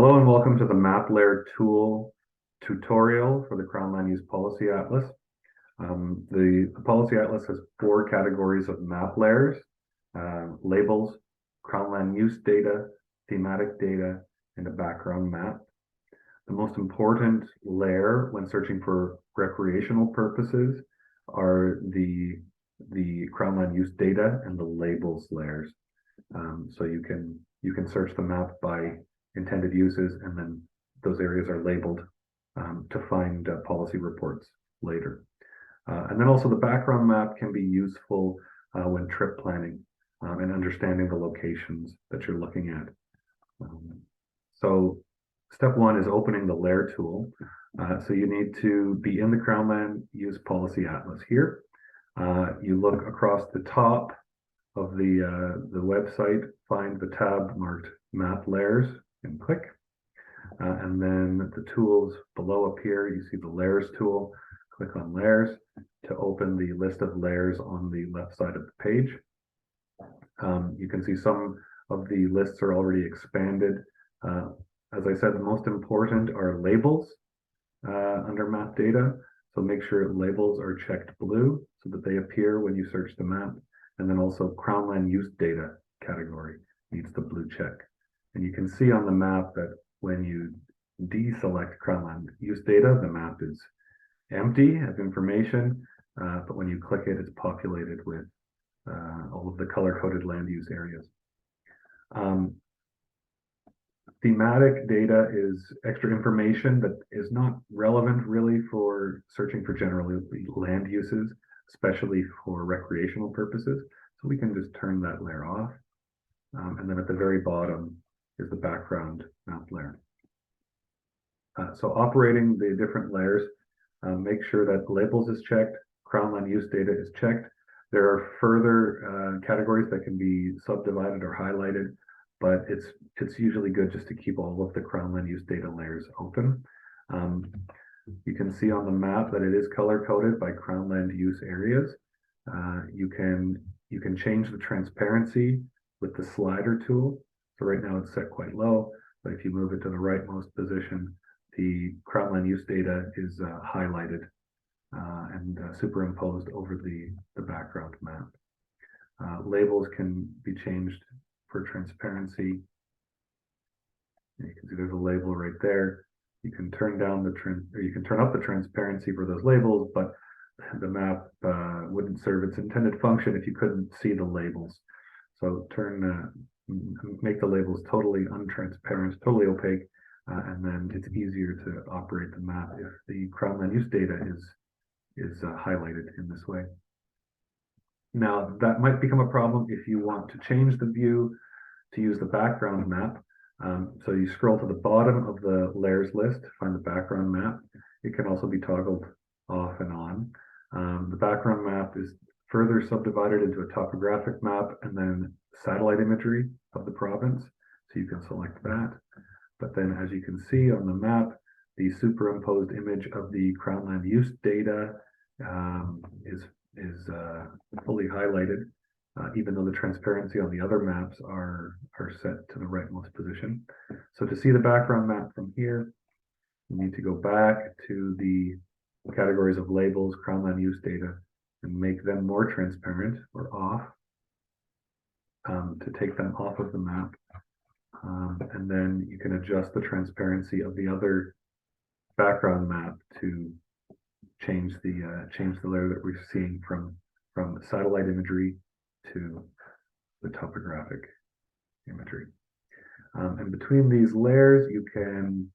Hello and welcome to the Map Layer tool tutorial for the Crown Land Use Policy Atlas. The Policy Atlas has 4 categories of map layers: labels, Crown Land Use data, thematic data, and a background map. The most important layer when searching for recreational purposes are the Crown Land Use data and the labels layers. So you can search the map by intended uses, and then those areas are labeled to find policy reports later. And then also the background map can be useful when trip planning and understanding the locations that you're looking at. So step 1 is opening the layer tool. So you need to be in the Crown Land Use Policy Atlas here. You look across the top of the website, find the tab marked Map Layers, and click. And then the tools below up here, you see the Layers tool. Click on Layers to open the list of layers on the left side of the page. You can see some of the lists are already expanded. As I said, the most important are labels under map data. So make sure labels are checked blue so that they appear when you search the map. And then also Crown Land Use data category needs the blue check. And you can see on the map that when you deselect Crown Land Use data, the map is empty of information, but when you click it, it's populated with all of the color-coded land use areas. Thematic data is extra information that is not relevant really for searching for general land uses, especially for recreational purposes. So we can just turn that layer off. And then at the very bottom is the background map layer. So operating the different layers, make sure that labels is checked, Crown Land Use data is checked. There are further categories that can be subdivided or highlighted, but it's usually good just to keep all of the Crown Land Use data layers open. You can see on the map that it is color-coded by Crown Land Use areas. You can change the transparency with the slider tool. So right now it's set quite low, but if you move it to the rightmost position, the Crown Land Use data is highlighted and superimposed over the background map. Labels can be changed for transparency. And you can see there's a label right there. You can turn down you can turn up the transparency for those labels, but the map wouldn't serve its intended function if you couldn't see the labels. So make the labels totally untransparent, totally opaque, and then it's easier to operate the map if the Crown Land Use data is highlighted in this way. Now, that might become a problem if you want to change the view to use the background map. So you scroll to the bottom of the layers list, find the background map. It can also be toggled off and on. The background map is further subdivided into a topographic map and then satellite imagery of the province. So you can select that. But then as you can see on the map, the superimposed image of the Crown Land Use data is fully highlighted, even though the transparency on the other maps are set to the rightmost position. So to see the background map from here, you need to go back to the categories of labels, Crown Land Use data, and make them more transparent or off, to take them off of the map. And then you can adjust the transparency of the other background map to change the layer that we're seeing from satellite imagery to the topographic imagery. And between these layers, you can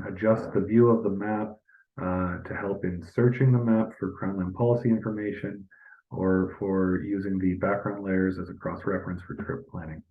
adjust the view of the map to help in searching the map for Crown Land policy information, or for using the background layers as a cross-reference for trip planning.